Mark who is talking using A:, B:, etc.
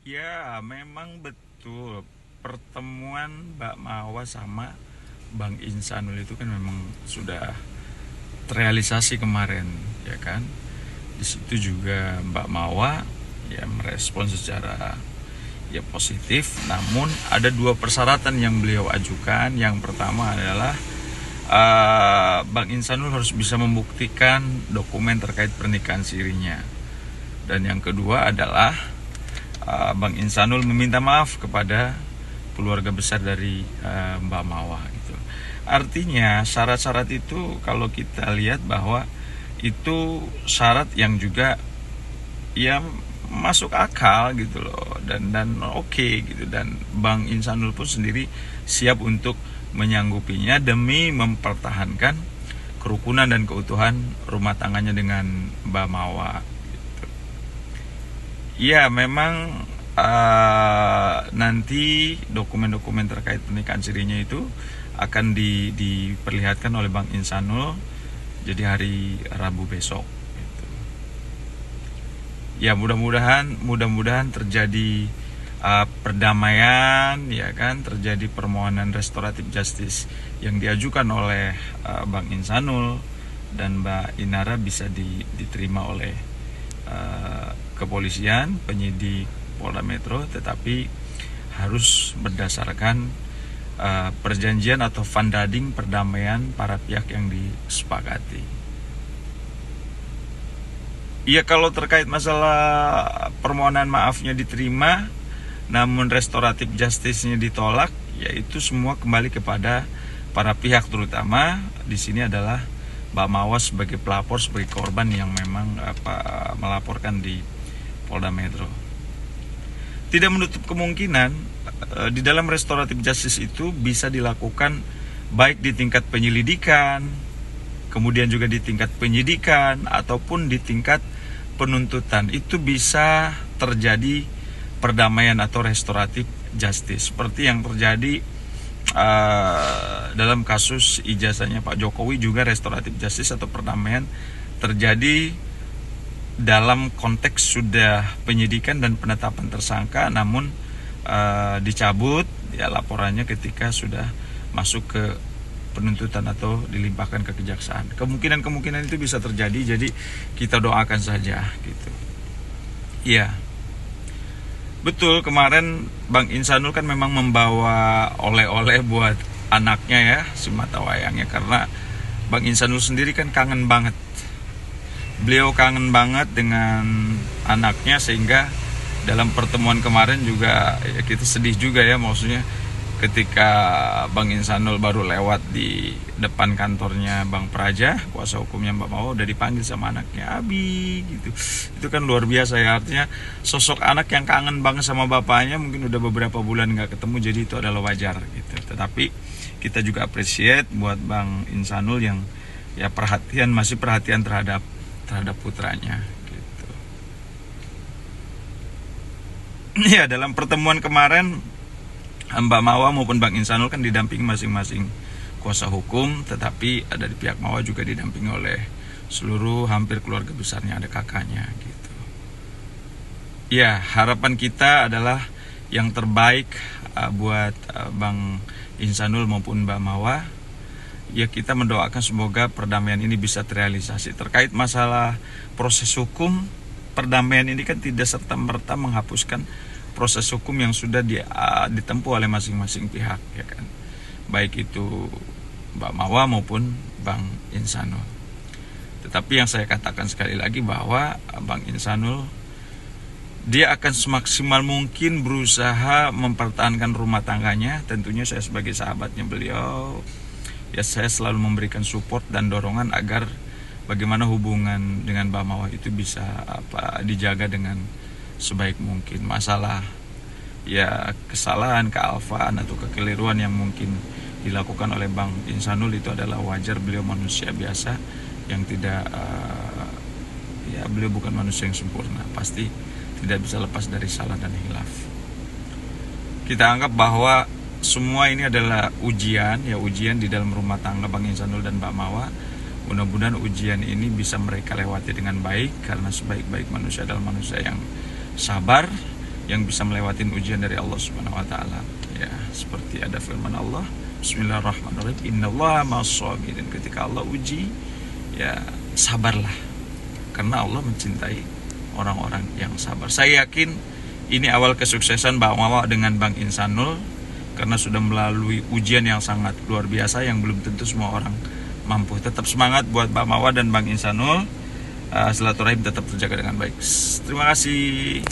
A: Ya, memang betul. Pertemuan Mbak Mawa sama Bang Insanul itu kan memang sudah terrealisasi kemarin, ya kan? Di situ juga Mbak Mawa ya merespon secara ya positif, namun ada dua persyaratan yang beliau ajukan. Yang pertama adalah Bang Insanul harus bisa membuktikan dokumen terkait pernikahan sirinya. Dan yang kedua adalah Bang Insanul meminta maaf kepada keluarga besar dari Mbak Mawa gitu. Artinya syarat-syarat itu kalau kita lihat bahwa itu syarat yang juga ya masuk akal gitu loh, dan oke gitu, dan Bang Insanul pun sendiri siap untuk menyanggupinya demi mempertahankan kerukunan dan keutuhan rumah tangganya dengan Mbak Mawa. Ya, memang nanti dokumen-dokumen terkait pernikahan sirinya itu akan diperlihatkan oleh Bang Insanul jadi hari Rabu besok. Gitu. Ya, mudah-mudahan terjadi perdamaian, ya kan, terjadi permohonan restoratif justice yang diajukan oleh Bang Insanul dan Mbak Inara bisa diterima oleh kepolisian, penyidik Polda Metro, tetapi harus berdasarkan perjanjian atau fundading perdamaian para pihak yang disepakati. Iya, kalau terkait masalah permohonan maafnya diterima, namun restoratif justice-nya ditolak, yaitu semua kembali kepada para pihak, terutama di sini adalah Mbak Mawa sebagai pelapor, sebagai korban yang memang melaporkan di Polda Metro. Tidak menutup kemungkinan di dalam restoratif justice itu bisa dilakukan baik di tingkat penyelidikan, kemudian juga di tingkat penyidikan, ataupun di tingkat penuntutan. Itu bisa terjadi perdamaian atau restoratif justice seperti yang terjadi dalam kasus ijazahnya Pak Jokowi. Juga restoratif justice atau perdamaian terjadi dalam konteks sudah penyidikan dan penetapan tersangka, namun dicabut ya laporannya ketika sudah masuk ke penuntutan atau dilimpahkan ke kejaksaan. Kemungkinan itu bisa terjadi, jadi kita doakan saja gitu. Iya, betul, kemarin Bang Insanul kan memang membawa oleh-oleh buat anaknya ya, si mata wayangnya, karena Bang Insanul sendiri kan kangen banget. Beliau kangen banget dengan anaknya, sehingga dalam pertemuan kemarin juga ya kita sedih juga ya, maksudnya ketika Bang Insanul baru lewat di depan kantornya Bang Praja, kuasa hukumnya Mbak Mawa, udah dipanggil sama anaknya Abi gitu. Itu kan luar biasa ya, artinya sosok anak yang kangen banget sama bapaknya, mungkin udah beberapa bulan nggak ketemu, jadi itu adalah wajar gitu. Tetapi kita juga appreciate buat Bang Insanul yang ya masih perhatian terhadap putranya gitu. Ya, dalam pertemuan kemarin Mbak Mawa maupun Bang Insanul kan didampingi masing-masing kuasa hukum, tetapi ada di pihak Mawa juga didampingi oleh seluruh hampir keluarga besarnya, ada kakaknya gitu. Ya, harapan kita adalah yang terbaik buat Bang Insanul maupun Mbak Mawa. Ya, kita mendoakan semoga perdamaian ini bisa terrealisasi. Terkait masalah proses hukum, perdamaian ini kan tidak serta-merta menghapuskan proses hukum yang sudah ditempuh oleh masing-masing pihak, ya kan, baik itu Mbak Mawa maupun Bang Insanul. Tetapi yang saya katakan sekali lagi bahwa Bang Insanul dia akan semaksimal mungkin berusaha mempertahankan rumah tangganya. Tentunya saya sebagai sahabatnya beliau, ya saya selalu memberikan support dan dorongan agar bagaimana hubungan dengan Mbak Mawa itu bisa dijaga dengan sebaik mungkin. Masalah ya kesalahan, kealfaan atau kekeliruan yang mungkin dilakukan oleh Bang Insanul itu adalah wajar, beliau manusia biasa yang tidak ya beliau bukan manusia yang sempurna, pasti tidak bisa lepas dari salah dan hilaf. Kita anggap bahwa semua ini adalah ujian, ya ujian di dalam rumah tangga Bang Insanul dan Mbak Mawa. Mudah-mudahan ujian ini bisa mereka lewati dengan baik, karena sebaik-baik manusia adalah manusia yang sabar, yang bisa melewatin ujian dari Allah Subhanahu wa taala. Ya, seperti ada firman Allah, Bismillahirrahmanirrahim, innallaha ma'as-sabirin. Ketika Allah uji, ya sabarlah. Karena Allah mencintai orang-orang yang sabar. Saya yakin ini awal kesuksesan Mbak Mawa dengan Bang Insanul, karena sudah melalui ujian yang sangat luar biasa yang belum tentu semua orang mampu. Tetap semangat buat Mbak Mawa dan Bang Insanul. Silaturahim tetap terjaga dengan baik. Terima kasih.